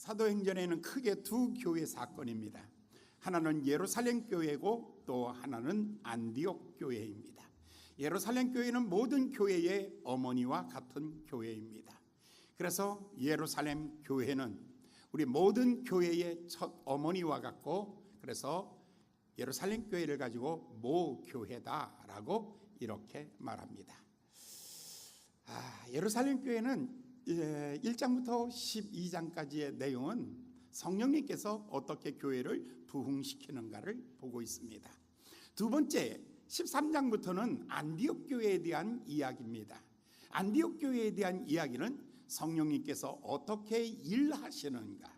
사도행전에는 크게 두 교회 사건입니다. 하나는 예루살렘 교회고 또 하나는 안디옥 교회입니다. 예루살렘 교회는 모든 교회의 어머니와 같은 교회입니다. 그래서 예루살렘 교회는 우리 모든 교회의 첫 어머니와 같고, 그래서 예루살렘 교회를 가지고 모교회다라고 이렇게 말합니다. 예루살렘 교회는 1장부터 12장까지의 내용은 성령님께서 어떻게 교회를 부흥시키는가를 보고 있습니다. 두 번째 13장부터는 안디옥 교회에 대한 이야기입니다. 안디옥 교회에 대한 이야기는 성령님께서 어떻게 일하시는가,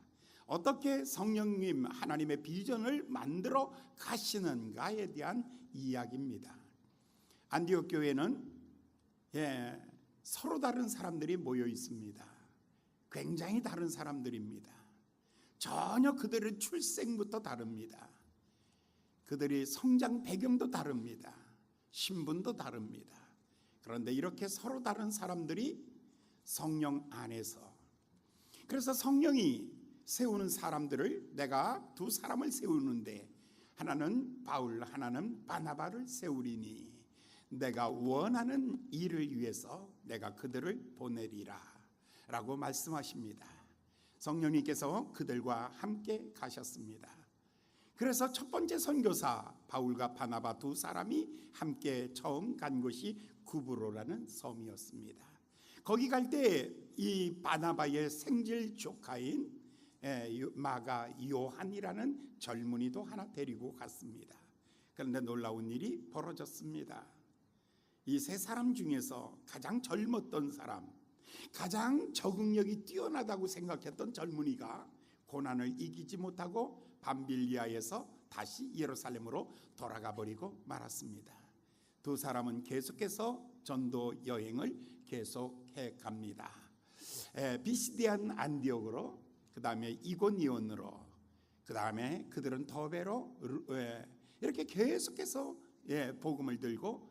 어떻게 성령님 하나님의 비전을 만들어 가시는가에 대한 이야기입니다. 안디옥 교회는 서로 다른 사람들이 모여 있습니다. 굉장히 다른 사람들입니다. 전혀 그들의 출생부터 다릅니다. 그들이 성장 배경도 다릅니다. 신분도 다릅니다. 그런데 이렇게 서로 다른 사람들이 성령 안에서, 그래서 성령이 세우는 사람들을, 내가 두 사람을 세우는데 하나는 바울 하나는 바나바를 세우리니 내가 원하는 일을 위해서 내가 그들을 보내리라 라고 말씀하십니다. 성령님께서 그들과 함께 가셨습니다. 그래서 첫 번째 선교사 바울과 바나바 두 사람이 함께 처음 간 곳이 구브로라는 섬이었습니다. 거기 갈 때 이 바나바의 생질 조카인 마가 요한이라는 젊은이도 하나 데리고 갔습니다. 그런데 놀라운 일이 벌어졌습니다. 이 세 사람 중에서 가장 젊었던 사람, 가장 적응력이 뛰어나다고 생각했던 젊은이가 고난을 이기지 못하고 밤빌리아에서 다시 예루살렘으로 돌아가 버리고 말았습니다. 두 사람은 계속해서 전도 여행을 계속해 갑니다. 비시디안 안디옥으로, 그 다음에 이고니온으로, 그 다음에 그들은 더베로, 이렇게 계속해서 복음을 들고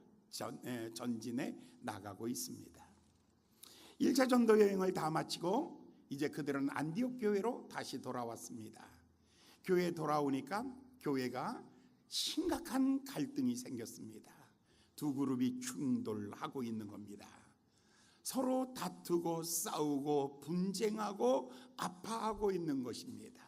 전진해 나가고 있습니다. 1차 전도 여행을 다 마치고 이제 그들은 안디옥 교회로 다시 돌아왔습니다. 교회에 돌아오니까 교회가 심각한 갈등이 생겼습니다. 두 그룹이 충돌하고 있는 겁니다. 서로 다투고 싸우고 분쟁하고 아파하고 있는 것입니다.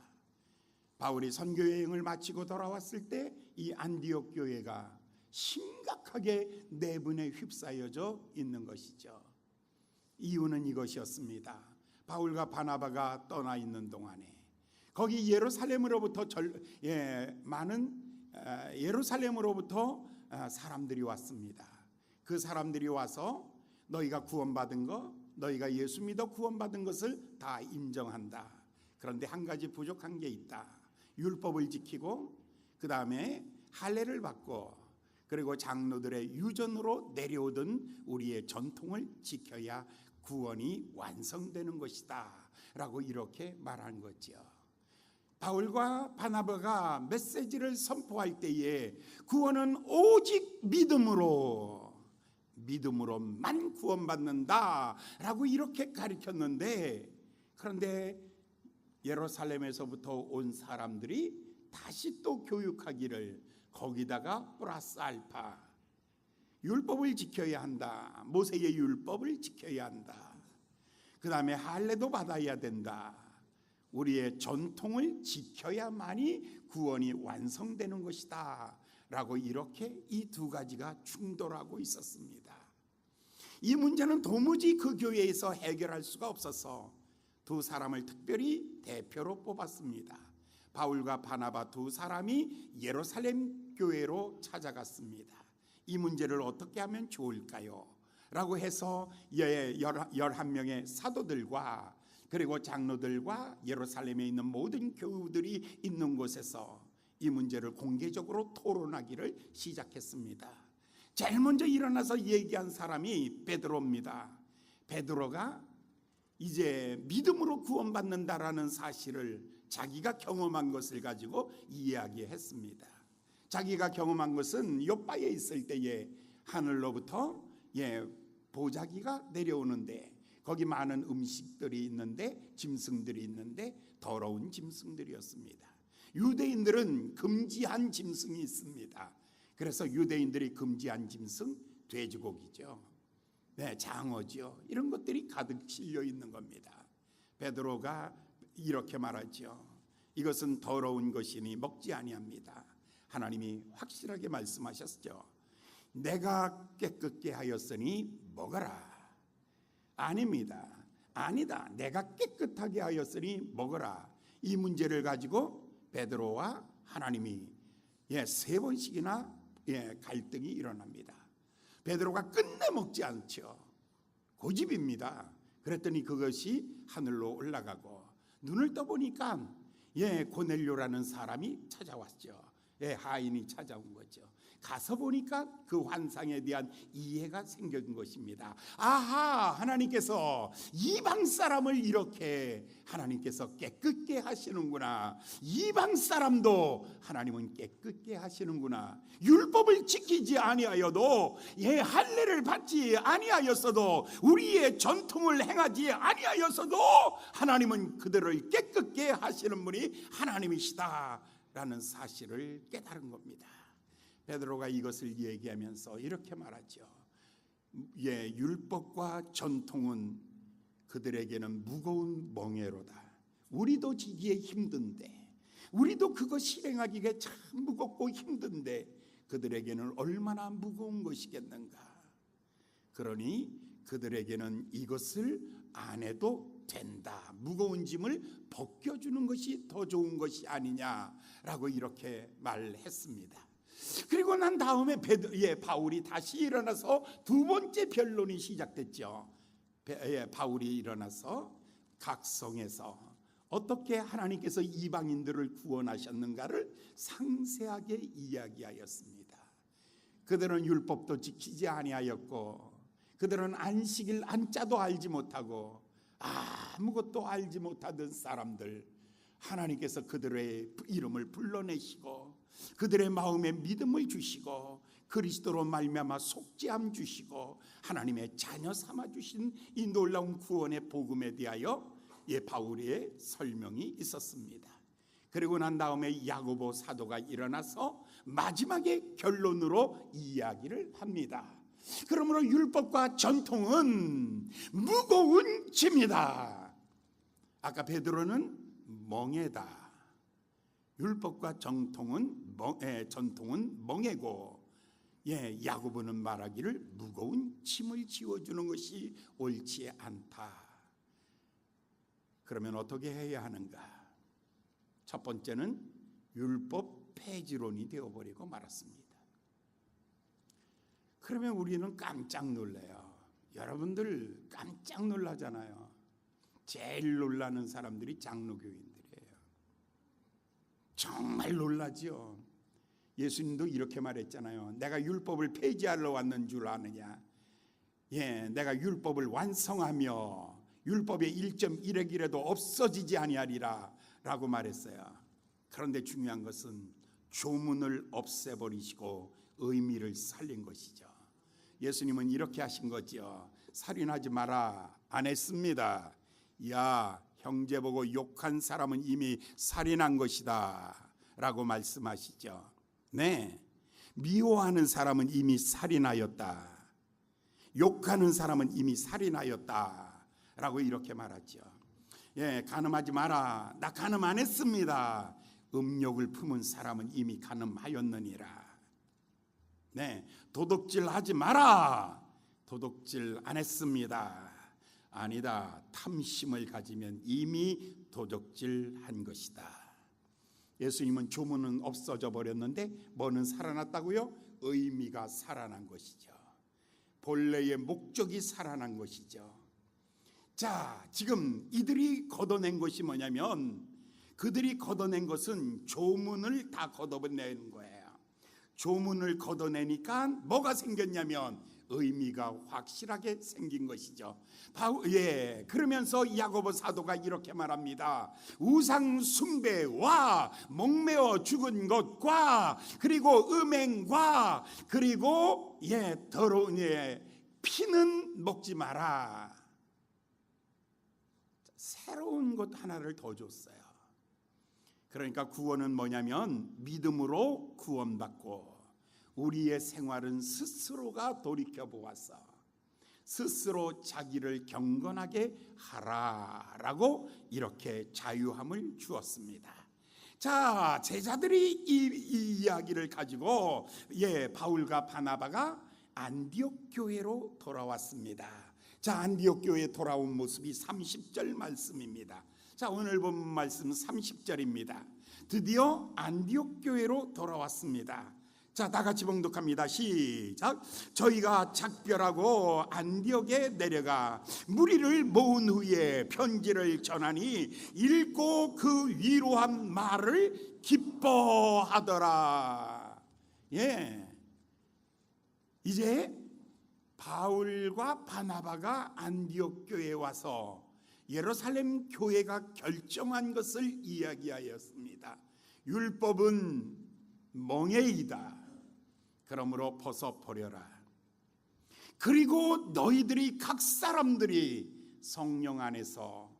바울이 선교 여행을 마치고 돌아왔을 때 이 안디옥 교회가 심각하게 내분에 휩싸여져 있는 것이죠. 이유는 이것이었습니다. 바울과 바나바가 떠나 있는 동안에 거기 예루살렘으로부터 많은 예루살렘으로부터 사람들이 왔습니다. 그 사람들이 와서 너희가 구원받은 것, 너희가 예수 믿어 구원받은 것을 다 인정한다. 그런데 한 가지 부족한 게 있다. 율법을 지키고 그 다음에 할례를 받고 그리고 장로들의 유전으로 내려오던 우리의 전통을 지켜야 구원이 완성되는 것이다 라고 이렇게 말한 거죠. 바울과 바나바가 메시지를 선포할 때에 구원은 오직 믿음으로만 구원받는다 라고 이렇게 가르쳤는데, 그런데 예루살렘에서부터 온 사람들이 다시 또 교육하기를 거기다가 플러스 알파, 율법을 지켜야 한다. 모세의 율법을 지켜야 한다. 그 다음에 할례도 받아야 된다. 우리의 전통을 지켜야만이 구원이 완성되는 것이다 라고 이렇게 이 두 가지가 충돌하고 있었습니다. 이 문제는 도무지 그 교회에서 해결할 수가 없어서 두 사람을 특별히 대표로 뽑았습니다. 바울과 바나바 두 사람이 예루살렘 교회로 찾아갔습니다. 이 문제를 어떻게 하면 좋을까요? 라고 해서 11명의 사도들과 그리고 장로들과 예루살렘에 있는 모든 교우들이 있는 곳에서 이 문제를 공개적으로 토론하기를 시작했습니다. 제일 먼저 일어나서 얘기한 사람이 베드로입니다. 베드로가 이제 믿음으로 구원받는다라는 사실을 자기가 경험한 것을 가지고 이야기했습니다. 자기가 경험한 것은 욥바에 있을 때에 하늘로부터 보자기가 내려오는데 거기 많은 음식들이 있는데, 짐승들이 있는데 더러운 짐승들이었습니다. 유대인들은 금지한 짐승이 있습니다. 그래서 유대인들이 금지한 짐승, 돼지고기죠. 네, 장어죠. 이런 것들이 가득 실려 있는 겁니다. 베드로가 이렇게 말하죠. 이것은 더러운 것이니 먹지 아니합니다. 하나님이 확실하게 말씀하셨죠. 내가 깨끗게 하였으니 먹어라. 아닙니다. 아니다. 내가 깨끗하게 하였으니 먹어라. 이 문제를 가지고 베드로와 하나님이 3번씩이나 갈등이 일어납니다. 베드로가 끝내 먹지 않죠. 고집입니다. 그랬더니 그것이 하늘로 올라가고 눈을 떠보니까 고넬료라는 사람이 찾아왔죠. 하인이 찾아온 거죠. 가서 보니까 그 환상에 대한 이해가 생긴 것입니다. 아하, 하나님께서 이방 사람을 이렇게 하나님께서 깨끗게 하시는구나. 이방 사람도 하나님은 깨끗게 하시는구나. 율법을 지키지 아니하여도 할례를 받지 아니하였어도 우리의 전통을 행하지 아니하였어도 하나님은 그들을 깨끗게 하시는 분이 하나님이시다라는 사실을 깨달은 겁니다. 베드로가 이것을 얘기하면서 이렇게 말하죠. 율법과 전통은 그들에게는 무거운 멍에로다. 우리도 지기에 힘든데, 우리도 그거 실행하기가 참 무겁고 힘든데 그들에게는 얼마나 무거운 것이겠는가. 그러니 그들에게는 이것을 안 해도 된다. 무거운 짐을 벗겨주는 것이 더 좋은 것이 아니냐라고 이렇게 말했습니다. 그리고 난 다음에 바울이 다시 일어나서 두 번째 변론이 시작됐죠. 바울이 일어나서 각 성에서 어떻게 하나님께서 이방인들을 구원하셨는가를 상세하게 이야기하였습니다. 그들은 율법도 지키지 아니하였고, 그들은 안식일 안자도 알지 못하고 아무것도 알지 못하던 사람들, 하나님께서 그들의 이름을 불러내시고 그들의 마음에 믿음을 주시고 그리스도로 말미암아 속죄함 주시고 하나님의 자녀 삼아 주신 이 놀라운 구원의 복음에 대하여 바울의 설명이 있었습니다. 그리고 난 다음에 야고보 사도가 일어나서 마지막에 결론으로 이야기를 합니다. 그러므로 율법과 전통은 무거운 짐이다. 아까 베드로는 멍에다. 율법과 전통은 멍에고, 야고보는 말하기를 무거운 짐을 지워주는 것이 옳지 않다. 그러면 어떻게 해야 하는가? 첫 번째는 율법 폐지론이 되어버리고 말았습니다. 그러면 우리는 깜짝 놀라요. 여러분들 깜짝 놀라잖아요. 제일 놀라는 사람들이 장로교인들이에요. 정말 놀라죠. 예수님도 이렇게 말했잖아요. 내가 율법을 폐지하러 왔는 줄 아느냐. 내가 율법을 완성하며 율법의 1.1획이라도 없어지지 아니하리라 라고 말했어요. 그런데 중요한 것은 조문을 없애버리시고 의미를 살린 것이죠. 예수님은 이렇게 하신 거죠. 살인하지 마라 안 했습니다. 야, 형제 보고 욕한 사람은 이미 살인한 것이다 라고 말씀하시죠. 네, 미워하는 사람은 이미 살인하였다. 욕하는 사람은 이미 살인하였다 라고 이렇게 말하죠. 간음하지 마라. 나 간음 안 했습니다. 음욕을 품은 사람은 이미 간음하였느니라. 네, 도둑질 하지 마라. 도둑질 안 했습니다. 아니다. 탐심을 가지면 이미 도둑질한 것이다. 예수님은 조문은 없어져 버렸는데 뭐는 살아났다고요? 의미가 살아난 것이죠. 본래의 목적이 살아난 것이죠. 자, 지금 이들이 걷어낸 것이 뭐냐면, 그들이 걷어낸 것은 조문을 다 걷어내는 거예요. 조문을 걷어내니까 뭐가 생겼냐면 의미가 확실하게 생긴 것이죠. 그러면서 야고보 사도가 이렇게 말합니다. 우상 숭배와 목매어 죽은 것과 그리고 음행과 그리고 더러운 피는 먹지 마라. 새로운 것 하나를 더 줬어요. 그러니까 구원은 뭐냐면 믿음으로 구원받고 우리의 생활은 스스로가 돌이켜보아서 스스로 자기를 경건하게 하라라고 이렇게 자유함을 주었습니다. 자, 제자들이 이 이야기를 가지고 바울과 바나바가 안디옥 교회로 돌아왔습니다. 자, 안디옥 교회에 돌아온 모습이 30절 말씀입니다. 자, 오늘 본 말씀 30절입니다. 드디어 안디옥 교회로 돌아왔습니다. 자, 다 같이 봉독합니다. 시작. 저희가 작별하고 안디옥에 내려가 무리를 모은 후에 편지를 전하니 읽고 그 위로한 말을 기뻐하더라. 이제 바울과 바나바가 안디옥 교회에 와서 예루살렘 교회가 결정한 것을 이야기하였습니다. 율법은 멍에이다. 그러므로 벗어버려라. 그리고 너희들이 각 사람들이 성령 안에서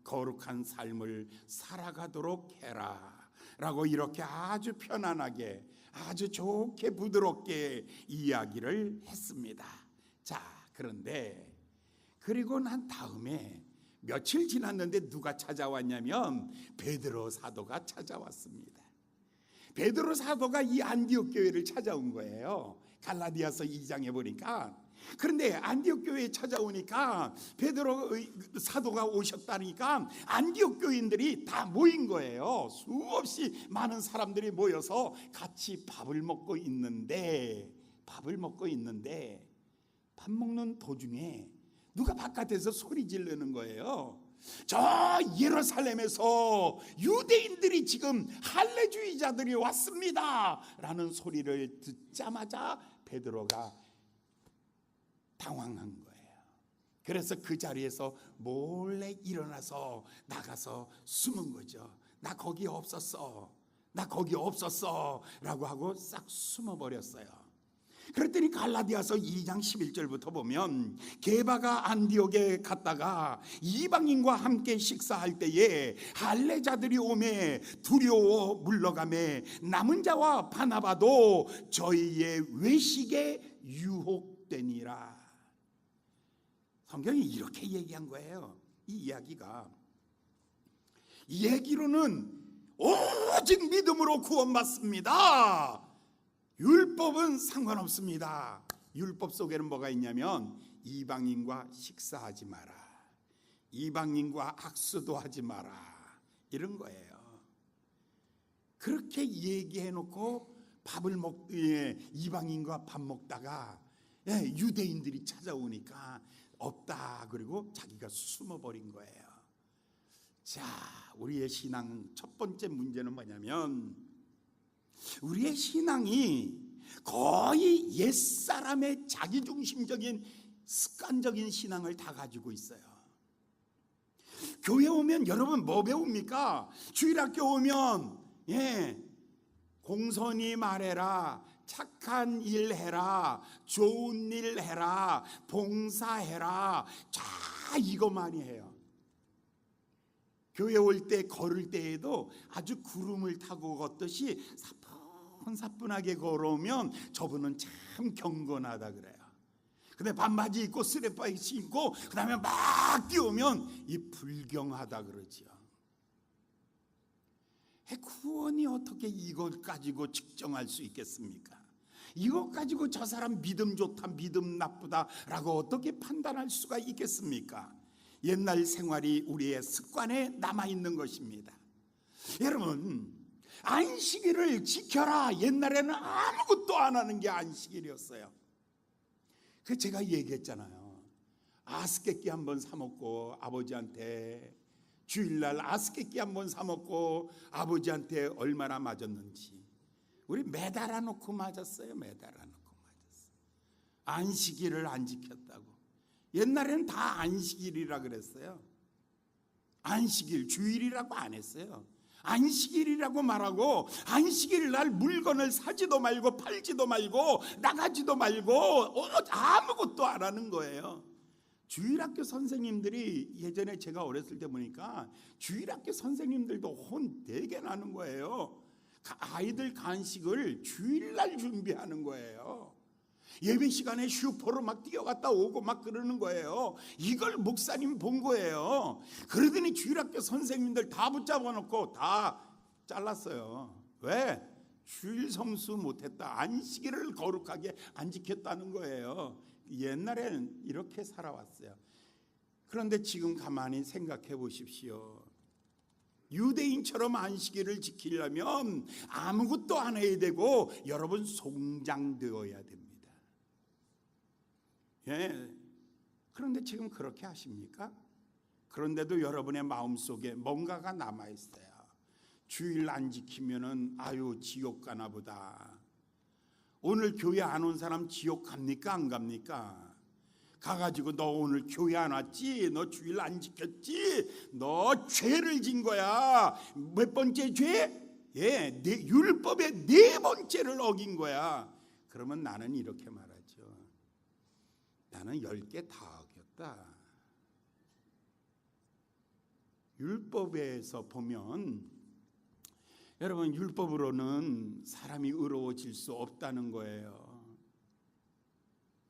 거룩한 삶을 살아가도록 해라 라고 이렇게 아주 편안하게 아주 좋게 부드럽게 이야기를 했습니다. 자, 그런데 그리고 난 다음에 며칠 지났는데 누가 찾아왔냐면 베드로 사도가 찾아왔습니다. 베드로 사도가 이 안디옥 교회를 찾아온 거예요. 갈라디아서 2장에 보니까. 그런데 안디옥 교회에 찾아오니까 베드로 사도가 오셨다니까 안디옥 교인들이 다 모인 거예요. 수없이 많은 사람들이 모여서 같이 밥을 먹고 있는데 밥 먹는 도중에 누가 바깥에서 소리 지르는 거예요. 저 예루살렘에서 유대인들이 지금 할례주의자들이 왔습니다 라는 소리를 듣자마자 베드로가 당황한 거예요. 그래서 그 자리에서 몰래 일어나서 나가서 숨은 거죠. 나 거기 없었어 라고 하고 싹 숨어버렸어요. 그랬더니 갈라디아서 2장 11절부터 보면 게바가 안디옥에 갔다가 이방인과 함께 식사할 때에 할례자들이 오매 두려워 물러가매 남은 자와 바나바도 저희의 외식에 유혹되니라. 성경이 이렇게 얘기한 거예요. 이 얘기로는 오직 믿음으로 구원받습니다. 율법은 상관없습니다. 율법 속에는 뭐가 있냐면 이방인과 식사하지 마라, 이방인과 악수도 하지 마라, 이런 거예요. 그렇게 얘기해놓고 이방인과 밥 먹다가 유대인들이 찾아오니까 없다 그리고 자기가 숨어버린 거예요. 자, 우리의 신앙 첫 번째 문제는 뭐냐면 우리의 신앙이 거의 옛사람의 자기중심적인 습관적인 신앙을 다 가지고 있어요. 교회 오면 여러분 뭐 배웁니까? 주일학교 오면 공손히 말해라, 착한 일 해라, 좋은 일 해라, 봉사해라, 자 이것만이 해요. 교회 올 때 걸을 때에도 아주 구름을 타고 걷듯이 사뿐하게 걸어오면 저분은 참 경건하다 그래요. 근데 반바지 입고 쓰레빠 신고 그 다음에 막 뛰어오면 이 불경하다 그러죠. 구원이 어떻게 이것 가지고 측정할 수 있겠습니까? 이것 가지고 저 사람 믿음 좋다 믿음 나쁘다 라고 어떻게 판단할 수가 있겠습니까? 옛날 생활이 우리의 습관에 남아있는 것입니다. 여러분, 안식일을 지켜라. 옛날에는 아무것도 안 하는 게 안식일이었어요. 그 제가 얘기했잖아요. 아스케끼 한번 사 먹고 아버지한테 주일날 아스케끼 한번 사 먹고 아버지한테 얼마나 맞았는지. 우리 매달아 놓고 맞았어요. 안식일을 안 지켰다고. 옛날에는 다 안식일이라 그랬어요. 안식일, 주일이라고 안 했어요. 안식일이라고 말하고 안식일 날 물건을 사지도 말고 팔지도 말고 나가지도 말고 아무것도 안 하는 거예요. 주일학교 선생님들이 예전에 제가 어렸을 때 보니까 주일학교 선생님들도 혼 되게 나는 거예요. 아이들 간식을 주일날 준비하는 거예요. 예배 시간에 슈퍼로 막 뛰어갔다 오고 막 그러는 거예요. 이걸 목사님 본 거예요. 그러더니 주일학교 선생님들 다 붙잡아 놓고 다 잘랐어요. 왜? 주일 성수 못했다, 안식일을 거룩하게 안 지켰다는 거예요. 옛날에는 이렇게 살아왔어요. 그런데 지금 가만히 생각해 보십시오. 유대인처럼 안식일을 지키려면 아무것도 안 해야 되고 여러분 송장되어야 됩니다. 예. 그런데 지금 그렇게 하십니까? 그런데도 여러분의 마음속에 뭔가가 남아있어요. 주일 안 지키면은 아유 지옥 가나 보다. 오늘 교회 안 온 사람 지옥 갑니까 안 갑니까? 가가지고 너 오늘 교회 안 왔지? 너 주일 안 지켰지? 너 죄를 진 거야. 몇 번째 죄? 예, 율법의 4번째를 어긴 거야. 그러면 나는 이렇게 말하죠. 나는 10개 다 어겼다. 율법에서 보면 여러분 율법으로는 사람이 의로워질 수 없다는 거예요.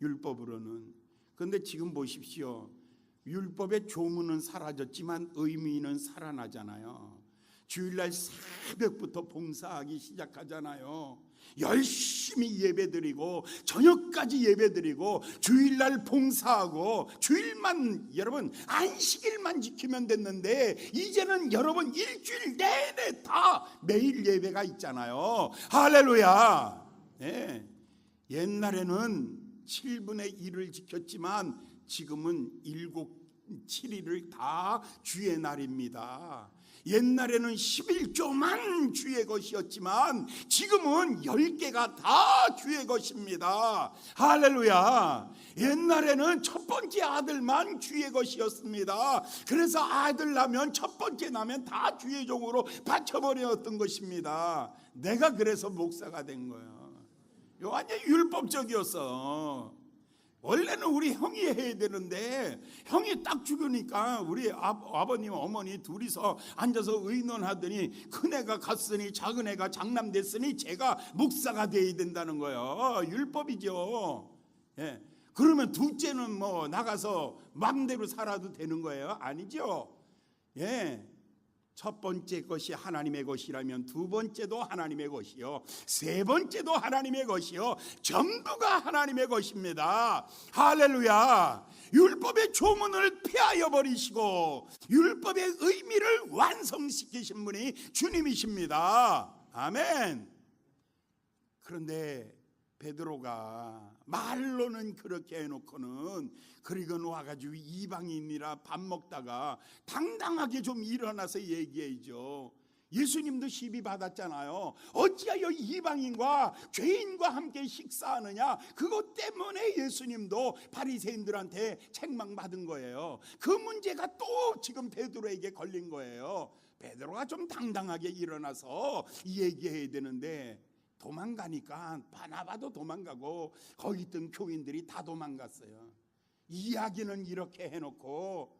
율법으로는. 그런데 지금 보십시오. 율법의 조문은 사라졌지만 의미는 살아나잖아요. 주일날 새벽부터 봉사하기 시작하잖아요. 열심히 예배드리고 저녁까지 예배드리고 주일날 봉사하고 주일만 여러분 안식일만 지키면 됐는데 이제는 여러분 일주일 내내 다 매일 예배가 있잖아요. 할렐루야. 네. 옛날에는 7분의 1을 지켰지만 지금은 7일을 다 주의 날입니다. 옛날에는 11조만 주의 것이었지만 지금은 10개가 다 주의 것입니다. 할렐루야. 옛날에는 첫 번째 아들만 주의 것이었습니다. 그래서 아들 나면 첫 번째 나면 다 주의 종으로 바쳐버렸던 것입니다. 내가 그래서 목사가 된 거예요. 이거 완전 율법적이었어. 원래는 우리 형이 해야 되는데 형이 딱 죽으니까 우리 아버님 어머니 둘이서 앉아서 의논하더니 큰애가 갔으니 작은애가 장남됐으니 제가 목사가 돼야 된다는 거예요. 율법이죠. 예. 그러면 둘째는 뭐 나가서 마음대로 살아도 되는 거예요? 아니죠. 예. 첫 번째 것이 하나님의 것이라면 두 번째도 하나님의 것이요, 세 번째도 하나님의 것이요, 전부가 하나님의 것입니다. 할렐루야. 율법의 조문을 폐하여 버리시고 율법의 의미를 완성시키신 분이 주님이십니다. 아멘. 그런데 베드로가 말로는 그렇게 해놓고는 그리고 와가지고 이방인이라 밥 먹다가 당당하게 좀 일어나서 얘기해야죠. 예수님도 시비 받았잖아요. 어찌하여 이방인과 죄인과 함께 식사하느냐. 그것 때문에 예수님도 바리새인들한테 책망받은 거예요. 그 문제가 또 지금 베드로에게 걸린 거예요. 베드로가 좀 당당하게 일어나서 얘기해야 되는데 도망가니까 바나바도 도망가고 거기 있던 교인들이 다 도망갔어요. 이야기는 이렇게 해놓고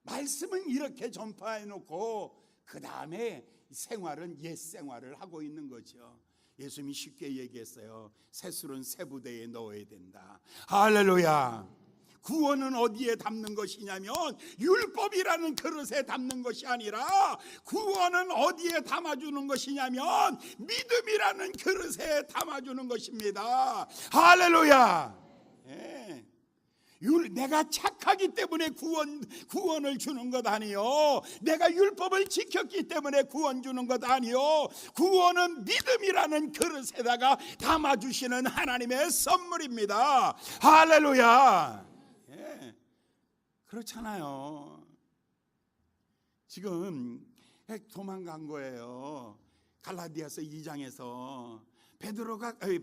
말씀은 이렇게 전파해놓고 그 다음에 생활은 옛 생활을 하고 있는 거죠. 예수님이 쉽게 얘기했어요. 새술은 새 부대에 넣어야 된다. 할렐루야. 구원은 어디에 담는 것이냐면 율법이라는 그릇에 담는 것이 아니라 구원은 어디에 담아주는 것이냐면 믿음이라는 그릇에 담아주는 것입니다. 할렐루야. 예. 내가 착하기 때문에 구원을 주는 것 아니요, 내가 율법을 지켰기 때문에 구원 주는 것 아니요, 구원은 믿음이라는 그릇에다가 담아주시는 하나님의 선물입니다. 할렐루야. 예. 그렇잖아요. 지금 도망간 거예요. 갈라디아서 2장에서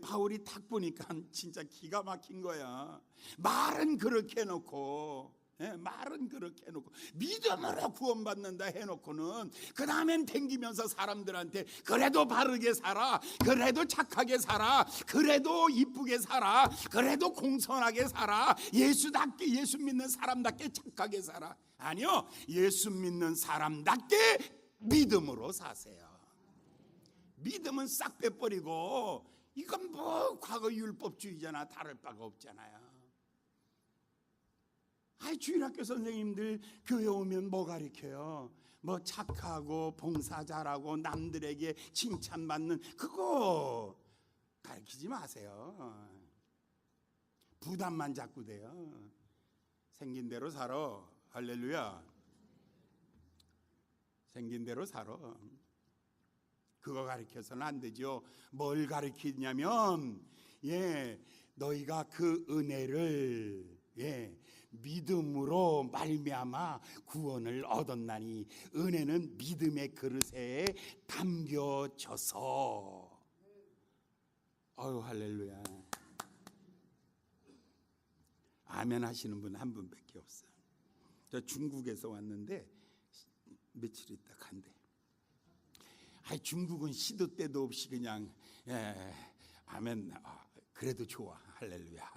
바울이 딱 보니까 진짜 기가 막힌 거야. 말은 그렇게 해놓고 말은 그렇게 해놓고 믿음으로 구원받는다 해놓고는 그 다음엔 댕기면서 사람들한테 그래도 바르게 살아, 그래도 착하게 살아, 그래도 이쁘게 살아, 그래도 공손하게 살아, 예수답게, 예수 믿는 사람답게 착하게 살아. 아니요, 예수 믿는 사람답게 믿음으로 사세요. 믿음은 싹 빼버리고 이건 뭐 과거 율법주의자나 다를 바가 없잖아요. 주일학교 선생님들 교회 오면 뭐 가르쳐요? 뭐 착하고 봉사 잘하고 남들에게 칭찬받는 그거 가르치지 마세요. 부담만 자꾸 돼요. 생긴 대로 살아. 할렐루야. 생긴 대로 살아. 그거 가르쳐서는 안 되죠. 뭘 가르치냐면 너희가 그 은혜를 믿음으로 말미암아 구원을 얻었나니 은혜는 믿음의 그릇에 담겨져서. 할렐루야. 아멘 하시는 분 한 분밖에 없어요. 저 중국에서 왔는데 며칠 있다 간대. 중국은 시도 때도 없이 그냥 아멘. 그래도 좋아. 할렐루야.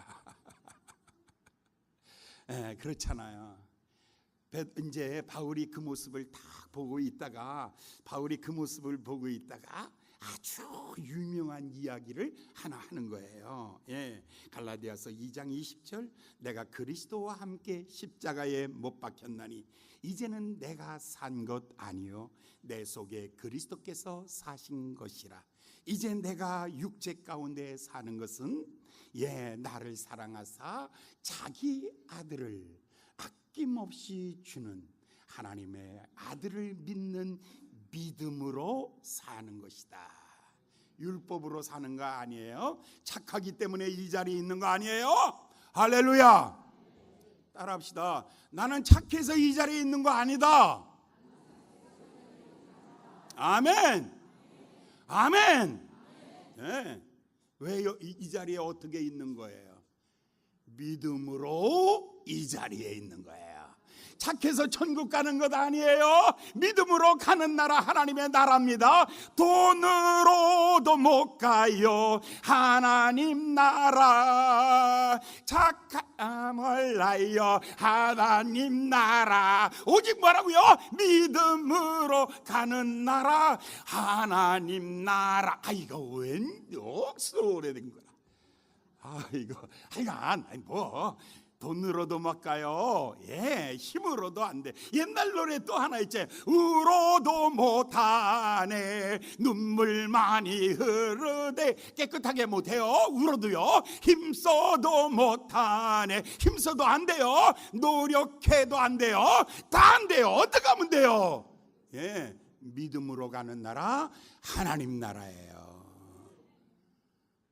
그렇잖아요. 이제 바울이 그 모습을 딱 보고 있다가 아주 유명한 이야기를 하나 하는 거예요. 갈라디아서 2장 20절, 내가 그리스도와 함께 십자가에 못 박혔나니 이제는 내가 산 것 아니요 내 속에 그리스도께서 사신 것이라. 이제 내가 육체 가운데 사는 것은 나를 사랑하사 자기 아들을 아낌없이 주는 하나님의 아들을 믿는 믿음으로 사는 것이다. 율법으로 사는 거 아니에요. 착하기 때문에 이 자리에 있는 거 아니에요. 할렐루야. 따라합시다. 나는 착해서 이 자리에 있는 거 아니다. 아멘. 아멘. 왜 이 자리에 어떻게 있는 거예요? 믿음으로 이 자리에 있는 거예요. 착해서 천국 가는 것 아니에요. 믿음으로 가는 나라 하나님의 나라입니다. 돈으로도 못 가요. 하나님 나라. 몰라요. 하나님 나라. 오직 뭐라고요? 믿음으로 가는 나라 하나님 나라. 이거 웬 억수로 오래된 거야. 이거 뭐 돈으로도 못 가요. 힘으로도 안 돼. 옛날 노래 또 하나 있지. 울어도 못하네. 눈물 많이 흐르되 깨끗하게 못해요. 울어도요. 힘써도 못하네. 힘써도 안 돼요. 노력해도 안 돼요. 다 안 돼요. 어떻게 하면 돼요? 믿음으로 가는 나라 하나님 나라예요.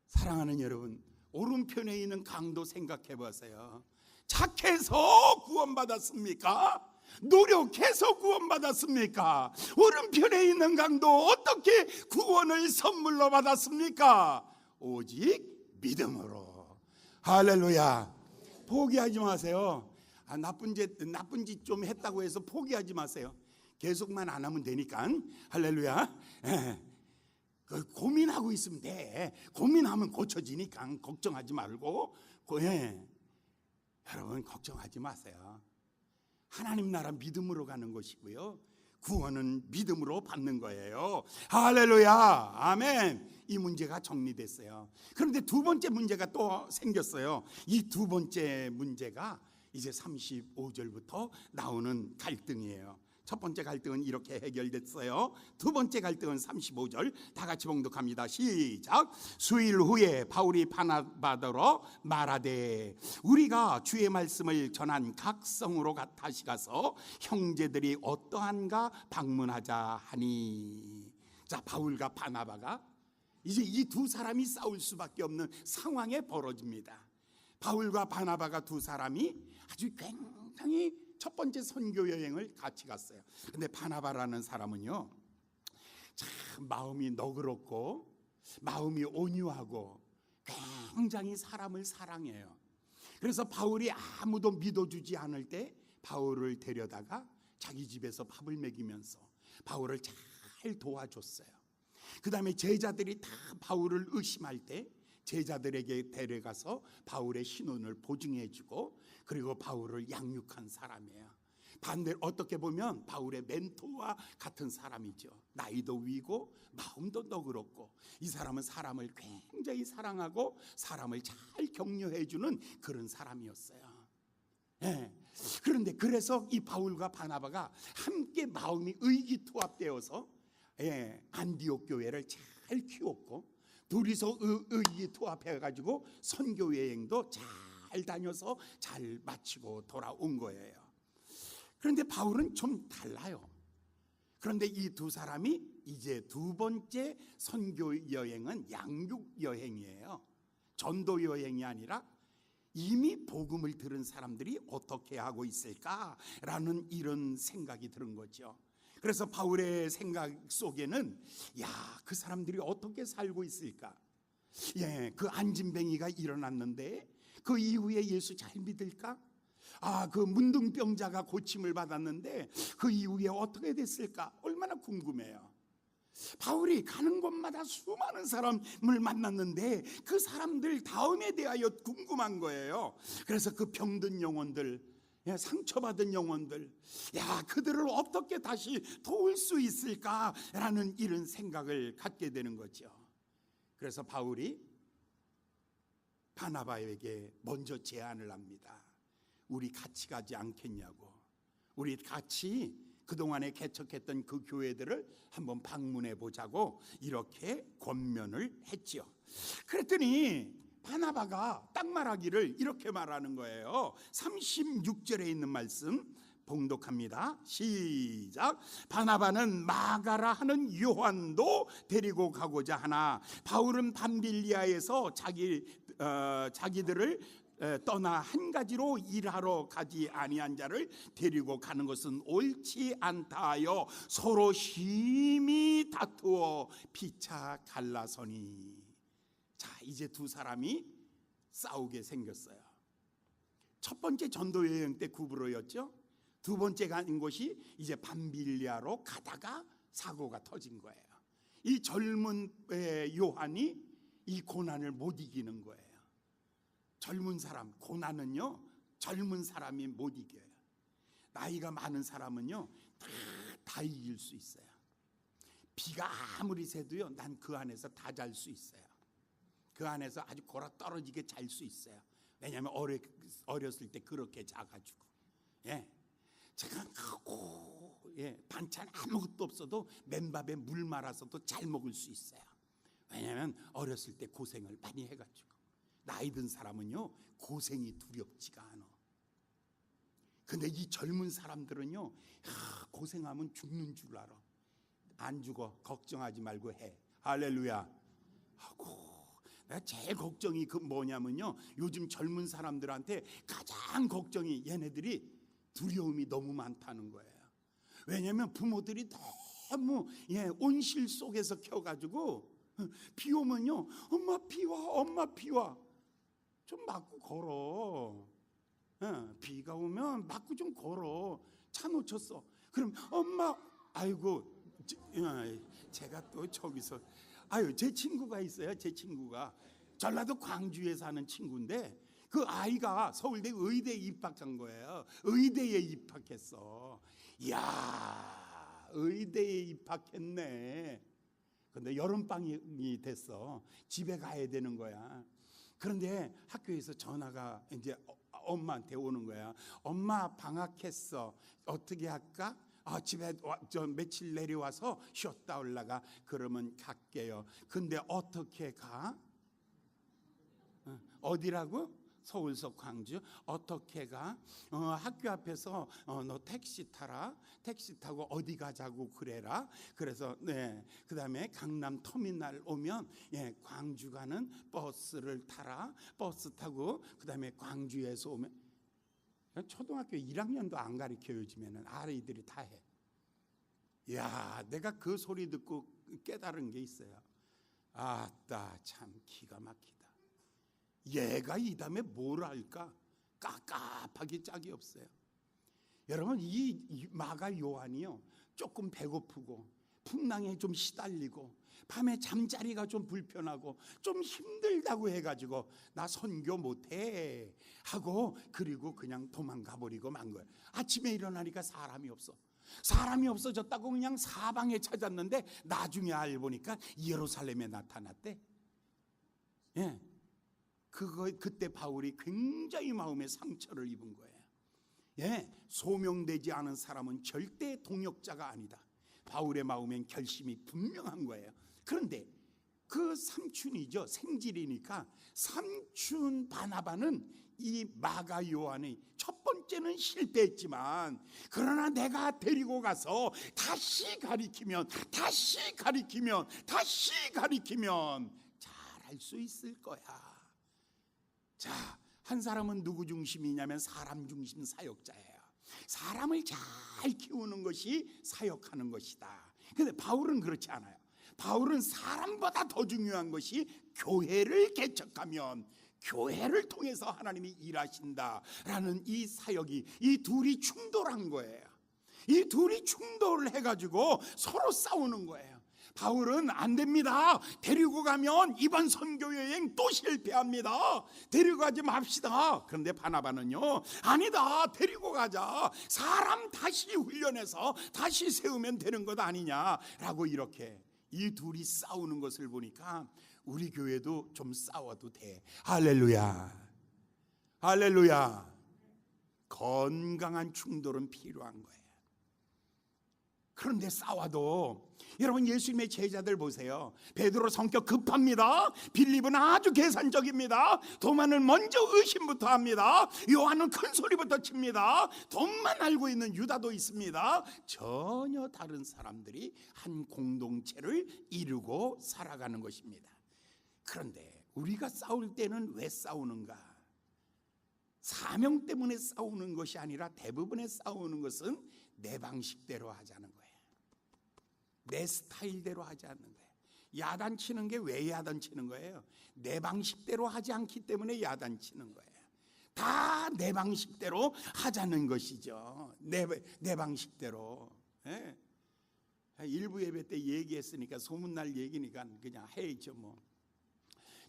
사랑하는 여러분, 오른편에 있는 강도 생각해 보세요. 착해서 구원받았습니까? 노력해서 구원받았습니까? 오른편에 있는 강도 어떻게 구원을 선물로 받았습니까? 오직 믿음으로. 할렐루야. 포기하지 마세요. 나쁜 짓 좀 했다고 해서 포기하지 마세요. 계속만 안 하면 되니까. 할렐루야. 고민하고 있으면 돼. 고민하면 고쳐지니까 걱정하지 말고. 여러분 걱정하지 마세요. 하나님 나라 믿음으로 가는 것이고요. 구원은 믿음으로 받는 거예요. 할렐루야. 아멘. 이 문제가 정리됐어요. 그런데 두 번째 문제가 또 생겼어요. 이 두 번째 문제가 이제 35절부터 나오는 갈등이에요. 첫 번째 갈등은 이렇게 해결됐어요. 두 번째 갈등은 35절 다 같이 봉독합니다. 시작. 수일 후에 바울이 바나바더러 말하되 우리가 주의 말씀을 전한 각 성으로 다시 가서 형제들이 어떠한가 방문하자 하니. 자, 바울과 바나바가 이제 이 두 사람이 싸울 수밖에 없는 상황에 벌어집니다. 바울과 바나바가 두 사람이 아주 굉장히 첫 번째 선교 여행을 같이 갔어요. 근데 바나바라는 사람은요, 참 마음이 너그럽고 마음이 온유하고 굉장히 사람을 사랑해요. 그래서 바울이 아무도 믿어주지 않을 때 바울을 데려다가 자기 집에서 밥을 먹이면서 바울을 잘 도와줬어요. 그 다음에 제자들이 다 바울을 의심할 때 제자들에게 데려가서 바울의 신원을 보증해주고 그리고 바울을 양육한 사람이에요. 반대로 어떻게 보면 바울의 멘토와 같은 사람이죠. 나이도 위고 마음도 너그럽고 이 사람은 사람을 굉장히 사랑하고 사람을 잘 격려해주는 그런 사람이었어요. 예. 그런데 그래서 이 바울과 바나바가 함께 마음이 의기투합되어서 안디옥 교회를 잘 키웠고 둘이서 의기투합해가지고 선교 여행도 잘 다녀서 잘 마치고 돌아온 거예요. 그런데 바울은 좀 달라요. 그런데 이 두 사람이 이제 두 번째 선교 여행은 양육 여행이에요. 전도 여행이 아니라 이미 복음을 들은 사람들이 어떻게 하고 있을까라는 이런 생각이 드는 거죠. 그래서 바울의 생각 속에는 그 사람들이 어떻게 살고 있을까? 그 안진뱅이가 일어났는데 그 이후에 예수 잘 믿을까? 그 문둥병자가 고침을 받았는데 그 이후에 어떻게 됐을까? 얼마나 궁금해요. 바울이 가는 곳마다 수많은 사람을 만났는데 그 사람들 다음에 대하여 궁금한 거예요. 그래서 그 병든 영혼들, 상처받은 영혼들, 그들을 어떻게 다시 도울 수 있을까라는 이런 생각을 갖게 되는 거죠. 그래서 바울이 바나바에게 먼저 제안을 합니다. 우리 같이 가지 않겠냐고. 우리 같이 그동안에 개척했던 그 교회들을 한번 방문해 보자고 이렇게 권면을 했죠. 그랬더니 바나바가 딱 말하기를 이렇게 말하는 거예요. 36절에 있는 말씀 봉독합니다. 시작. 바나바는 마가라 하는 요한도 데리고 가고자 하나 바울은 밤빌리아에서 자기들을 떠나 한 가지로 일하러 가지 아니한 자를 데리고 가는 것은 옳지 않다 하여 서로 심히 다투어 피차 갈라서니. 자, 이제 두 사람이 싸우게 생겼어요. 첫 번째 전도 여행 때 구브로였죠. 두 번째 간 곳이 이제 밤빌리아로 가다가 사고가 터진 거예요. 이 젊은 요한이 이 고난을 못 이기는 거예요. 젊은 사람, 고난은요 젊은 사람이 못 이겨요. 나이가 많은 사람은요 다 이길 수 있어요. 비가 아무리 새도요 난 그 안에서 다 잘 수 있어요. 그 안에서 아주 골아 떨어지게 잘 수 있어요. 왜냐하면 어렸을 때 그렇게 자가지고 제가 반찬 아무것도 없어도 맨밥에 물 말아서도 잘 먹을 수 있어요. 왜냐하면 어렸을 때 고생을 많이 해가지고. 나이 든 사람은요 고생이 두렵지가 않아. 근데 이 젊은 사람들은요 고생하면 죽는 줄 알아. 안 죽어. 걱정하지 말고 해. 할렐루야. 내가 제일 걱정이 그 뭐냐면요 요즘 젊은 사람들한테 가장 걱정이 얘네들이 두려움이 너무 많다는 거예요. 왜냐하면 부모들이 너무 온실 속에서 켜가지고 비 오면요 엄마 비와 엄마 비와 좀 맞고 걸어. 비가 오면 맞고 좀 걸어. 차 놓쳤어. 그럼 엄마 아이고 제가 또 저기서 제 친구가 있어요. 제 친구가 전라도 광주에 사는 친구인데 그 아이가 서울대 의대에 입학한 거예요. 의대에 입학했어. 이야 의대에 입학했네. 근데 여름방학이 됐어. 집에 가야 되는 거야. 그런데 학교에서 전화가 이제 엄마한테 오는 거야. 엄마 방학했어. 어떻게 할까? 집에 며칠 내려와서 쉬었다 올라가. 그러면 갈게요. 근데 어떻게 가? 어디라고? 서울서 광주. 어떻게 가? 학교 앞에서 너 택시 타라. 택시 타고 어디 가자고 그래라. 그래서 그 다음에 강남 터미널 오면 광주 가는 버스를 타라. 버스 타고 그 다음에 광주에서 오면 초등학교 1학년도 안 가르쳐 요즘에는 아이들이 다 해. 야, 내가 그 소리 듣고 깨달은 게 있어요. 아따 참 기가 막히다. 얘가 이 다음에 뭘 할까? 깝깝하기 짝이 없어요. 여러분, 이 마가 요한이요, 조금 배고프고 풍랑에 좀 시달리고 밤에 잠자리가 좀 불편하고 좀 힘들다고 해가지고 나 선교 못해 하고 그리고 그냥 도망가 버리고 만 거예요. 아침에 일어나니까 사람이 없어. 사람이 없어졌다고 그냥 사방에 찾았는데 나중에 알고 보니까 예루살렘에 나타났대. 예, 그때 바울이 굉장히 마음에 상처를 입은 거예요. 예, 소명되지 않은 사람은 절대 동역자가 아니다. 바울의 마음엔 결심이 분명한 거예요. 그런데 그 삼촌이죠, 생질이니까 삼촌 바나바는 이 마가 요한의 첫 번째는 실패했지만, 그러나 내가 데리고 가서 다시 가리키면 잘할 수 있을 거야. 자, 한 사람은 누구 중심이냐면 사람 중심 사역자예요. 사람을 잘 키우는 것이 사역하는 것이다. 그런데 바울은 그렇지 않아요. 바울은 사람보다 더 중요한 것이 교회를 개척하면 교회를 통해서 하나님이 일하신다라는 이 사역이, 이 둘이 충돌한 거예요. 이 둘이 충돌을 해가지고 서로 싸우는 거예요. 바울은 안 됩니다. 데리고 가면 이번 선교여행 또 실패합니다. 데리고 가지 맙시다. 그런데 바나바는요, 아니다, 데리고 가자. 사람 다시 훈련해서 다시 세우면 되는 것 아니냐라고, 이렇게 이 둘이 싸우는 것을 보니까 우리 교회도 좀 싸워도 돼. 할렐루야, 할렐루야. 건강한 충돌은 필요한 거예요. 그런데 싸워도, 여러분 예수님의 제자들 보세요. 베드로 성격 급합니다. 빌립은 아주 계산적입니다. 도마는 먼저 의심부터 합니다. 요한은 큰 소리부터 칩니다. 돈만 알고 있는 유다도 있습니다. 전혀 다른 사람들이 한 공동체를 이루고 살아가는 것입니다. 그런데 우리가 싸울 때는 왜 싸우는가? 사명 때문에 싸우는 것이 아니라 대부분의 싸우는 것은 내 방식대로 하자는 거예요. 내 스타일대로 하지 않는 거예요. 야단치는 게 왜 야단치는 거예요? 내 방식대로 하지 않기 때문에 야단치는 거예요. 다 내 방식대로 하자는 것이죠. 내 방식대로. 예. 일부 예배 때 얘기했으니까, 소문날 얘기니까 그냥 해야죠 뭐.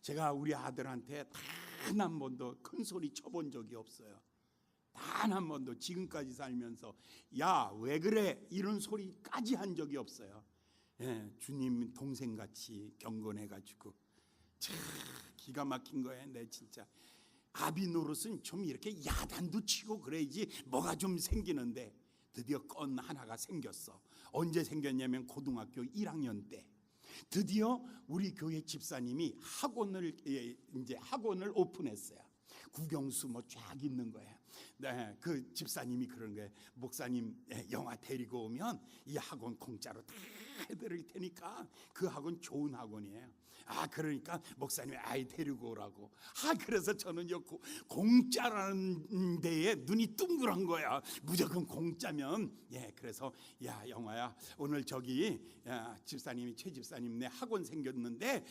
제가 우리 아들한테 단 한 번도 큰 소리 쳐본 적이 없어요. 단 한 번도 지금까지 살면서 야, 왜 그래? 이런 소리까지 한 적이 없어요. 예, 주님 동생같이 경건해가지고 참 기가 막힌 거예요. 내 진짜 아비 노릇은 좀 이렇게 야단도 치고 그래야지 뭐가 좀 생기는데, 드디어 건 하나가 생겼어. 언제 생겼냐면 고등학교 1학년 때 드디어 우리 교회 집사님이 학원을 오픈했어요. 국영수 뭐 쫙 있는 거예요. 네, 그 집사님이 그런 거예요. 목사님 영화 데리고 오면 이 학원 공짜로 다 해드릴 테니까, 그 학원 좋은 학원이에요. 아, 그러니까 목사님이 아이 데리고 오라고. 아, 그래서 저는요, 공짜라는 데에 눈이 둥그런 거야. 무조건 공짜면. 예, 그래서 야, 영화야, 오늘 저기 집사님이, 최 집사님 내 학원 생겼는데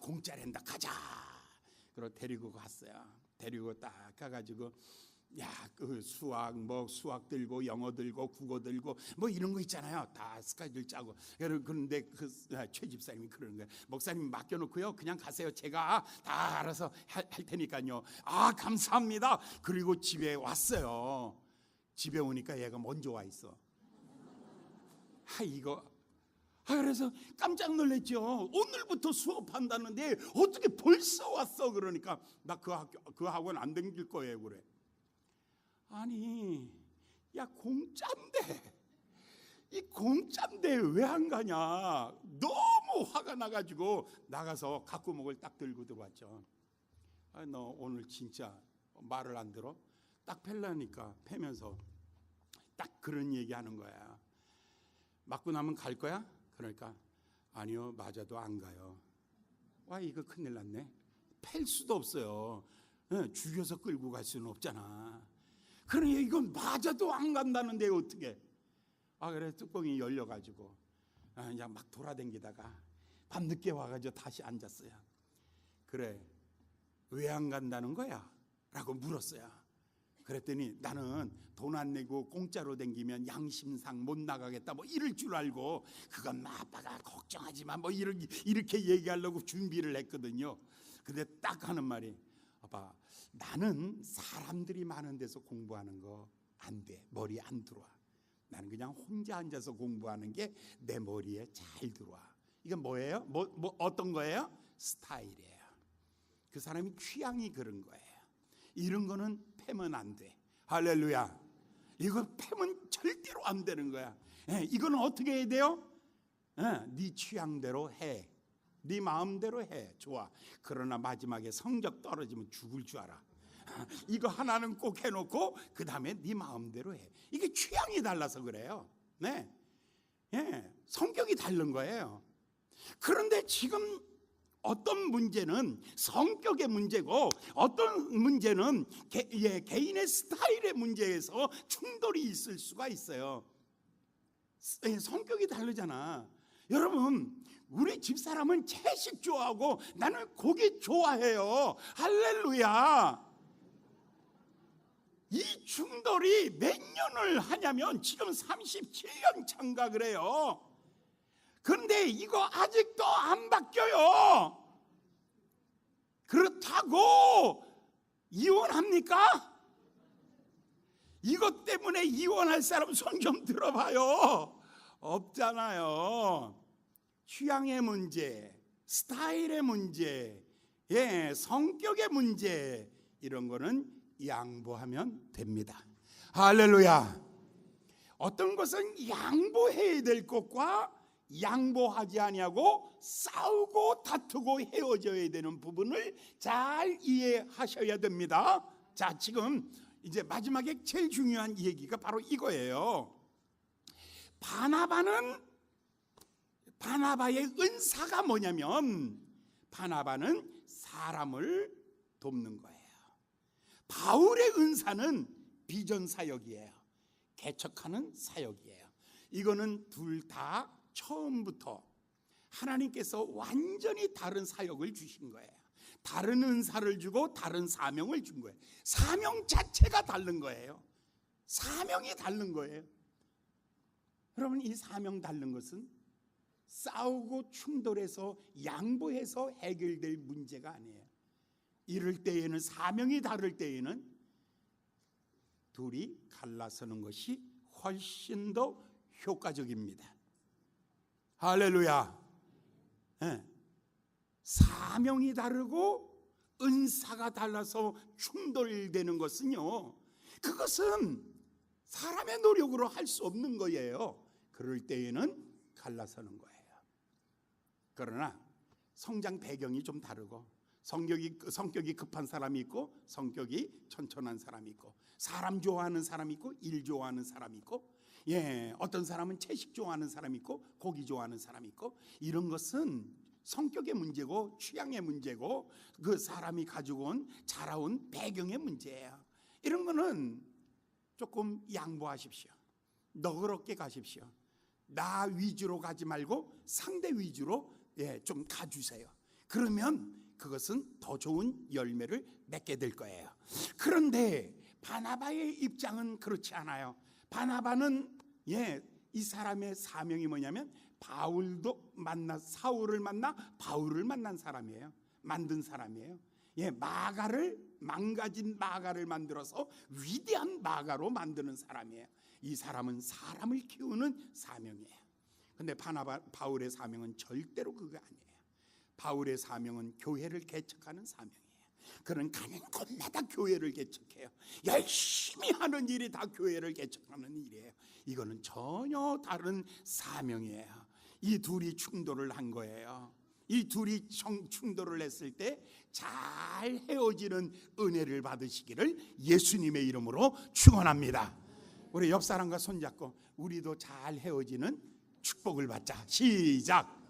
공짜랜다, 가자. 그리고 데리고 갔어요. 데리고 딱 가가지고, 야, 그 수학 들고 영어 들고 국어 들고 뭐 이런 거 있잖아요. 다 스케줄 짜고. 그런데 그 최 집사님이 그러는 거예요. 목사님 맡겨놓고요, 그냥 가세요. 제가 다 알아서 할 테니까요. 아, 감사합니다. 그리고 집에 왔어요. 집에 오니까 얘가 먼저 와 있어. 그래서 깜짝 놀랐죠. 오늘부터 수업한다는데 어떻게 벌써 왔어? 그러니까 나 그 학원 안 다닐 거예요. 그래. 아니, 야, 이 공짜인데 왜 안 가냐? 너무 화가 나가지고 나가서 갖고 먹을 딱 들고 들어왔죠. 너 오늘 진짜 말을 안 들어? 딱 팰라니까 패면서 딱 그런 얘기하는 거야. 맞고 나면 갈 거야? 그러니까 아니요, 맞아도 안 가요. 와, 이거 큰일 났네. 팰 수도 없어요. 죽여서 끌고 갈 수는 없잖아. 그러니 이건 맞아도 안 간다는데 어떻게? 그래, 뚜껑이 열려가지고 그냥 막 돌아다니다가 밤늦게 와가지고 다시 앉았어요. 그래, 왜 안 간다는 거야? 라고 물었어요. 그랬더니 나는 돈 안 내고 공짜로 댕기면 양심상 못 나가겠다 뭐 이럴 줄 알고 그건 뭐 아빠가 걱정하지 마 뭐 이렇게 얘기하려고 준비를 했거든요. 근데 딱 하는 말이 아빠 나는 사람들이 많은 데서 공부하는 거 안 돼. 머리에 안 들어와. 나는 그냥 혼자 앉아서 공부하는 게 내 머리에 잘 들어와. 이건 뭐예요? 뭐 어떤 거예요? 스타일이에요. 그 사람이 취향이 그런 거예요. 이런 거는 패면 안 돼. 할렐루야. 이거 패면 절대로 안 되는 거야. 이거는 어떻게 해야 돼요? 네 취향대로 해. 네 마음대로 해. 좋아. 그러나 마지막에 성적 떨어지면 죽을 줄 알아. 이거 하나는 꼭 해놓고 그 다음에 네 마음대로 해. 이게 취향이 달라서 그래요. 네, 성격이 다른 거예요. 그런데 지금 어떤 문제는 성격의 문제고 어떤 문제는 개인의 스타일의 문제에서 충돌이 있을 수가 있어요. 성격이 다르잖아. 여러분 우리 집사람은 채식 좋아하고 나는 고기 좋아해요. 할렐루야. 이 충돌이 몇 년을 하냐면 지금 37년 차인가 그래요. 그런데 이거 아직도 안 바뀌어요. 그렇다고 이혼합니까? 이것 때문에 이혼할 사람 손 좀 들어봐요. 없잖아요. 취향의 문제, 스타일의 문제, 성격의 문제 이런 거는 양보하면 됩니다. 할렐루야. 어떤 것은 양보해야 될 것과 양보하지 아니하고 싸우고 다투고 헤어져야 되는 부분을 잘 이해하셔야 됩니다. 자, 지금 이제 마지막에 제일 중요한 얘기가 바로 이거예요. 바나바의 은사가 뭐냐면 바나바는 사람을 돕는 거예요. 바울의 은사는 비전 사역이에요. 개척하는 사역이에요. 이거는 둘 다 처음부터 하나님께서 완전히 다른 사역을 주신 거예요. 다른 은사를 주고 다른 사명을 준 거예요. 사명 자체가 다른 거예요. 사명이 다른 거예요. 여러분 이 사명 다른 것은 싸우고 충돌해서 양보해서 해결될 문제가 아니에요. 이럴 때에는 사명이 다를 때에는 둘이 갈라서는 것이 훨씬 더 효과적입니다. 할렐루야. 사명이 다르고 은사가 달라서 충돌되는 것은요, 그것은 사람의 노력으로 할 수 없는 거예요. 그럴 때에는 갈라서는 거예요. 그러나 성장 배경이 좀 다르고 성격이 급한 사람이 있고 성격이 천천한 사람이 있고 사람 좋아하는 사람이 있고 일 좋아하는 사람이 있고 어떤 사람은 채식 좋아하는 사람이 있고 고기 좋아하는 사람이 있고 이런 것은 성격의 문제고 취향의 문제고 그 사람이 가지고 온 자라온 배경의 문제예요. 이런 거는 조금 양보하십시오. 너그럽게 가십시오. 나 위주로 가지 말고 상대 위주로 좀 가주세요. 그러면 그것은 더 좋은 열매를 맺게 될 거예요. 그런데 바나바의 입장은 그렇지 않아요. 바나바는 이 사람의 사명이 뭐냐면 사울을 만나 바울을 만난 사람이에요. 만든 사람이에요. 망가진 마가를 만들어서 위대한 마가로 만드는 사람이에요. 이 사람은 사람을 키우는 사명이에요. 근데 바울의 사명은 절대로 그거 아니에요. 바울의 사명은 교회를 개척하는 사명이에요. 그는 가는 곳마다 교회를 개척해요. 열심히 하는 일이 다 교회를 개척하는 일이에요. 이거는 전혀 다른 사명이에요. 이 둘이 충돌을 한 거예요. 이 둘이 충돌을 했을 때 잘 헤어지는 은혜를 받으시기를 예수님의 이름으로 축원합니다. 우리 옆 사람과 손잡고 우리도 잘 헤어지는 축복을 받자. 시작.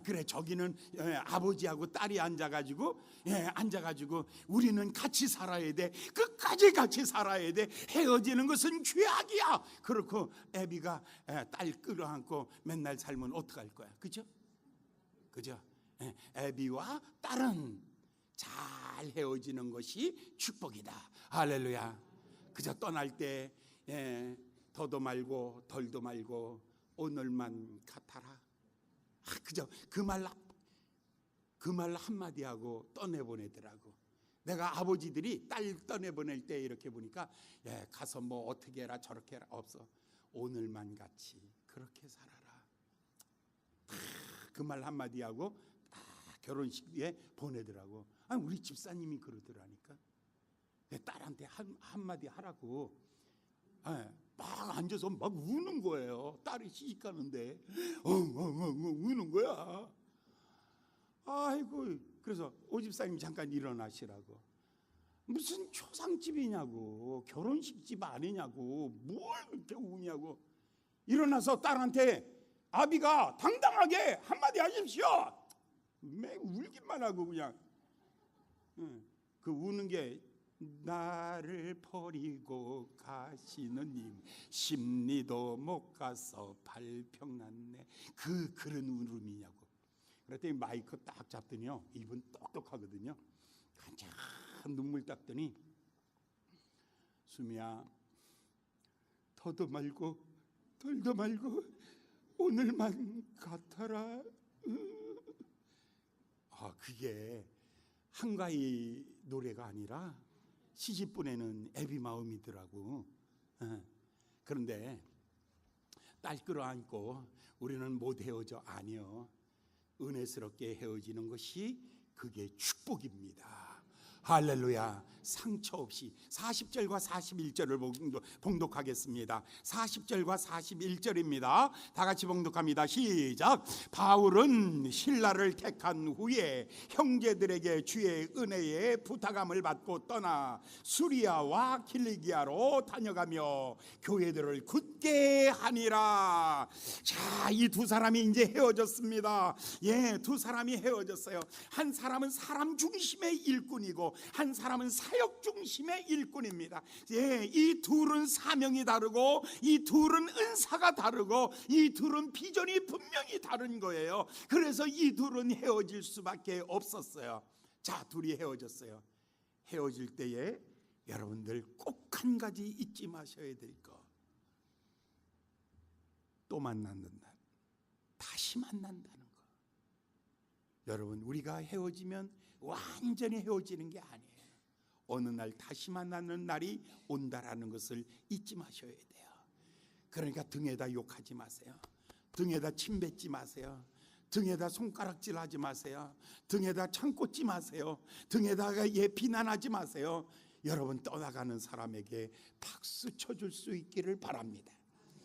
그래, 저기는 아버지하고 딸이 앉아가지고 우리는 같이 살아야 돼. 끝까지 같이 살아야 돼. 헤어지는 것은 죄악이야. 그렇고 애비가 딸 끌어안고 맨날 살면 어떡할 거야? 그죠? 애비와 딸은 잘 헤어지는 것이 축복이다. 할렐루야. 그저 떠날 때 더도 말고 덜도 말고 오늘만 같아라. 그저 그 말 한마디 하고 떠내보내더라고. 내가 아버지들이 딸 떠내보낼 때 이렇게 보니까 가서 뭐 어떻게 해라 저렇게 해라 없어. 오늘만 같이 그렇게 살아라. 그 말 한마디 하고 결혼식에 보내더라고. 아니, 우리 집사님이 그러더라니까. 내 딸한테 한마디 하라고. 막 앉아서 막 우는 거예요. 딸이 시집 가는데 우는 거야. 아이고, 그래서 오집사님 잠깐 일어나시라고. 무슨 초상집이냐고, 결혼식집 아니냐고, 뭘 그렇게 우냐고. 일어나서 딸한테 아비가 당당하게 한마디 하십시오. 매 울기만 하고 그냥. 그 우는 게 나를 버리고 가시는 님 심리도 못 가서 발평났네. 그런 울음이냐고. 그랬더니 마이크 딱 잡더니요, 이분 똑똑하거든요. 한참 눈물 닦더니 수미야, 더도 말고 덜도 말고 오늘만 같아라. 그게 한가위 노래가 아니라 시집 보내는 애비 마음이더라고. 그런데 딸 끌어안고 우리는 못 헤어져. 아니요, 은혜스럽게 헤어지는 것이 그게 축복입니다. 할렐루야. 상처 없이 40절과 41절을 봉독하겠습니다. 40절과 41절입니다. 다 같이 봉독합니다. 시작. 바울은 신라를 택한 후에 형제들에게 주의 은혜에 부탁함을 받고 떠나 수리아와 킬리기아로 다녀가며 교회들을 굳게 하니라. 자, 이 두 사람이 이제 헤어졌습니다. 두 사람이 헤어졌어요. 한 사람은 사람 중심의 일꾼이고 한 사람은 사역 중심의 일꾼입니다. 이 둘은 사명이 다르고 이 둘은 은사가 다르고 이 둘은 비전이 분명히 다른 거예요. 그래서 이 둘은 헤어질 수밖에 없었어요. 자, 둘이 헤어졌어요. 헤어질 때에 여러분들 꼭 한 가지 잊지 마셔야 될 거. 또 만난다. 다시 만난다는 거. 여러분, 우리가 헤어지면 완전히 헤어지는 게 아니에요. 어느 날 다시 만나는 날이 온다라는 것을 잊지 마셔야 돼요. 그러니까 등에다 욕하지 마세요. 등에다 침 뱉지 마세요. 등에다 손가락질 하지 마세요. 등에다 창 꽂지 마세요. 등에다가 비난하지 마세요. 여러분, 떠나가는 사람에게 박수 쳐줄 수 있기를 바랍니다.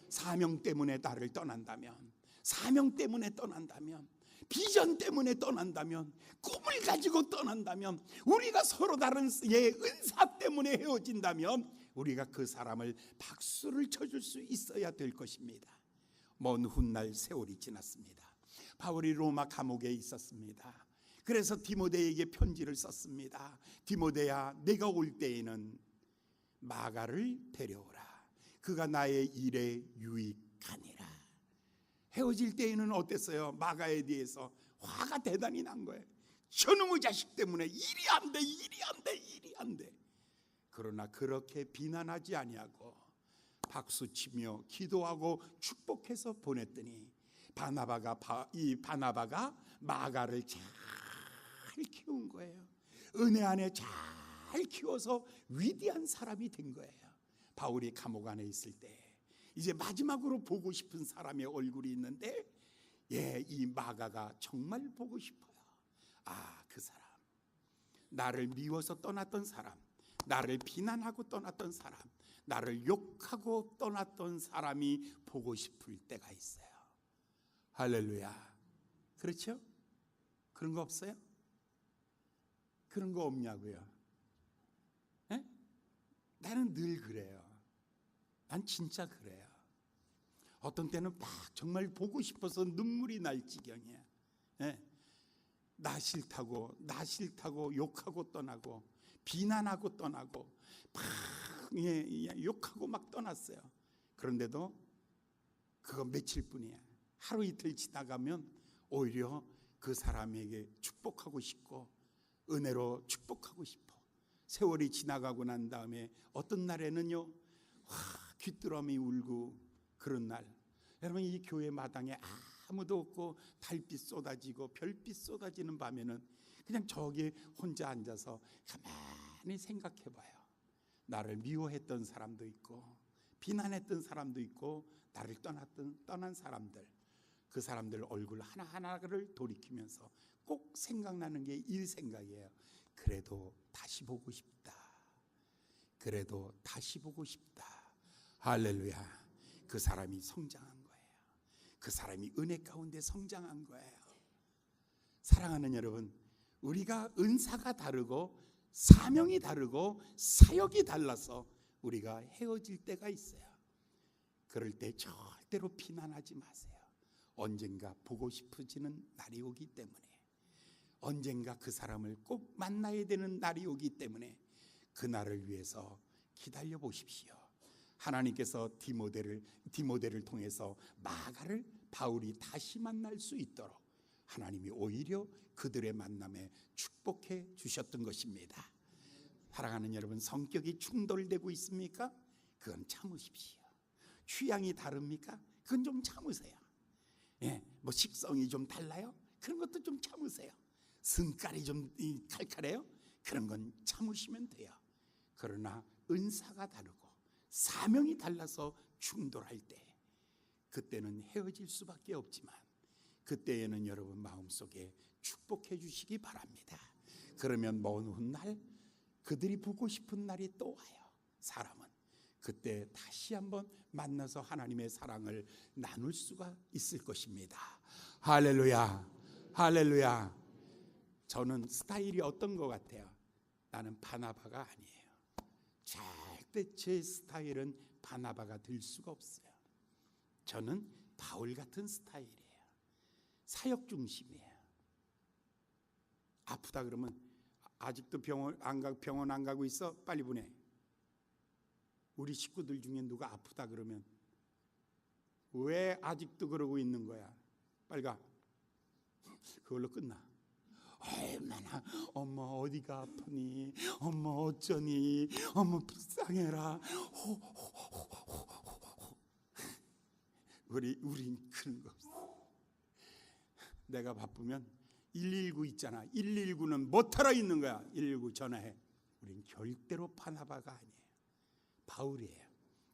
사명 때문에 나를 떠난다면, 사명 때문에 떠난다면, 비전 때문에 떠난다면, 꿈을 가지고 떠난다면, 우리가 서로 다른 은사 때문에 헤어진다면 우리가 그 사람을 박수를 쳐줄 수 있어야 될 것입니다. 먼 훗날 세월이 지났습니다. 바울이 로마 감옥에 있었습니다. 그래서 디모데에게 편지를 썼습니다. 디모데야, 내가 올 때에는 마가를 데려오라. 그가 나의 일에 유익하니라. 헤어질 때에는 어땠어요? 마가에 대해서 화가 대단히 난 거예요. 저놈의 자식 때문에 일이 안 돼. 그러나 그렇게 비난하지 아니하고 박수치며 기도하고 축복해서 보냈더니 바나바가 마가를 잘 키운 거예요. 은혜 안에 잘 키워서 위대한 사람이 된 거예요. 바울이 감옥 안에 있을 때 이제 마지막으로 보고 싶은 사람의 얼굴이 있는데, 이 마가가 정말 보고 싶어요. 그 사람, 나를 미워서 떠났던 사람, 나를 비난하고 떠났던 사람, 나를 욕하고 떠났던 사람이 보고 싶을 때가 있어요. 할렐루야. 그렇죠? 그런 거 없어요? 그런 거 없냐고요? 나는 늘 그래요. 난 진짜 그래요. 어떤 때는 막 정말 보고 싶어서 눈물이 날 지경이야. 나 싫다고 욕하고 떠나고 비난하고 떠나고 막 욕하고 막 떠났어요. 그런데도 그거 며칠뿐이야. 하루 이틀 지나가면 오히려 그 사람에게 축복하고 싶고 은혜로 축복하고 싶어. 세월이 지나가고 난 다음에 어떤 날에는요, 귀뚜라미 울고 그런 날, 여러분 이 교회 마당에 아무도 없고 달빛 쏟아지고 별빛 쏟아지는 밤에는 그냥 저기 혼자 앉아서 가만히 생각해 봐요. 나를 미워했던 사람도 있고 비난했던 사람도 있고 나를 떠난 사람들, 그 사람들 얼굴 하나하나를 돌이키면서 꼭 생각나는 게 이 생각이에요. 그래도 다시 보고 싶다. 그래도 다시 보고 싶다. 할렐루야. 그 사람이 성장한 거예요. 그 사람이 은혜 가운데 성장한 거예요. 사랑하는 여러분, 우리가 은사가 다르고 사명이 다르고 사역이 달라서 우리가 헤어질 때가 있어요. 그럴 때 절대로 비난하지 마세요. 언젠가 보고 싶어지는 날이 오기 때문에, 언젠가 그 사람을 꼭 만나야 되는 날이 오기 때문에 그 날을 위해서 기다려 보십시오. 하나님께서 디모데를 통해서 마가를 바울이 다시 만날 수 있도록 하나님이 오히려 그들의 만남에 축복해 주셨던 것입니다. 사랑하는 여러분, 성격이 충돌되고 있습니까? 그건 참으십시오. 취향이 다릅니까? 그건 좀 참으세요. 뭐 식성이 좀 달라요? 그런 것도 좀 참으세요. 성깔이 좀 칼칼해요? 그런 건 참으시면 돼요. 그러나 은사가 다르고 사명이 달라서 충돌할 때, 그때는 헤어질 수밖에 없지만 그때에는 여러분 마음속에 축복해 주시기 바랍니다. 그러면 먼 훗날 그들이 보고 싶은 날이 또 와요. 사람은 그때 다시 한번 만나서 하나님의 사랑을 나눌 수가 있을 것입니다. 할렐루야, 할렐루야. 저는 스타일이 어떤 것 같아요? 나는 바나바가 아니에요. 절대 제 스타일은 바나바가 될 수가 없어요. 저는 바울 같은 스타일이에요. 사역 중심이에요. 아프다 그러면 아직도 병원 안 가고 있어? 빨리 보내. 우리 식구들 중에 누가 아프다 그러면 왜 아직도 그러고 있는 거야? 빨리 가. 그걸로 끝나. 얼마나 엄마 어디가 아프니? 엄마 어쩌니? 엄마 불쌍해라. 우린 그런 거 없어. 내가 바쁘면 119 있잖아. 119는 못하러 있는 거야. 119 전화해. 우린 절대로 바나바가 아니에요. 바울이에요.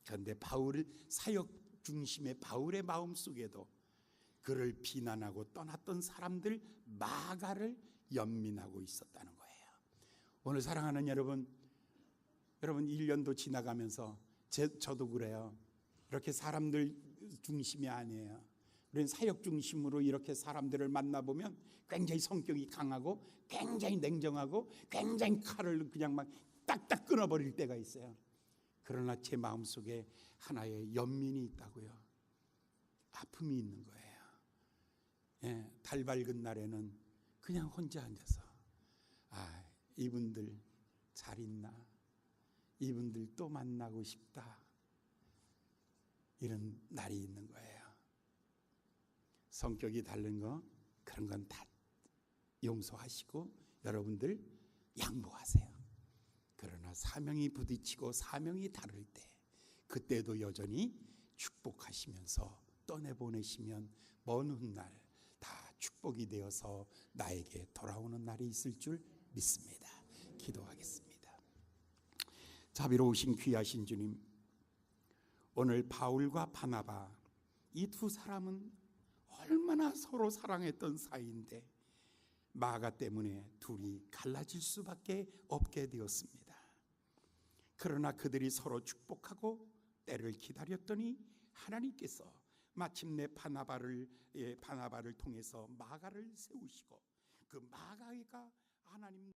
그런데 바울을 사역 중심의 바울의 마음속에도 그를 비난하고 떠났던 사람들 마가를 연민하고 있었다는 거예요. 오늘 사랑하는 여러분 1년도 지나가면서 저도 그래요. 이렇게 사람들 중심이 아니에요. 우리는 사역 중심으로 이렇게 사람들을 만나보면 굉장히 성격이 강하고 굉장히 냉정하고 굉장히 칼을 그냥 막 딱딱 끊어버릴 때가 있어요. 그러나 제 마음속에 하나의 연민이 있다고요. 아픔이 있는 거예요. 달 밝은 날에는 그냥 혼자 앉아서 이분들 잘 있나? 이분들 또 만나고 싶다. 이런 날이 있는 거예요. 성격이 다른 거 그런 건 다 용서하시고 여러분들 양보하세요. 그러나 사명이 부딪히고 사명이 다를 때 그때도 여전히 축복하시면서 떠내보내시면 먼 훗날 다 축복이 되어서 나에게 돌아오는 날이 있을 줄 믿습니다. 기도하겠습니다. 자비로우신 귀하신 주님, 오늘 바울과 바나바 이 두 사람은 얼마나 서로 사랑했던 사이인데 마가 때문에 둘이 갈라질 수밖에 없게 되었습니다. 그러나 그들이 서로 축복하고 때를 기다렸더니 하나님께서 마침내 바나바를 통해서 마가를 세우시고 그 마가가 하나님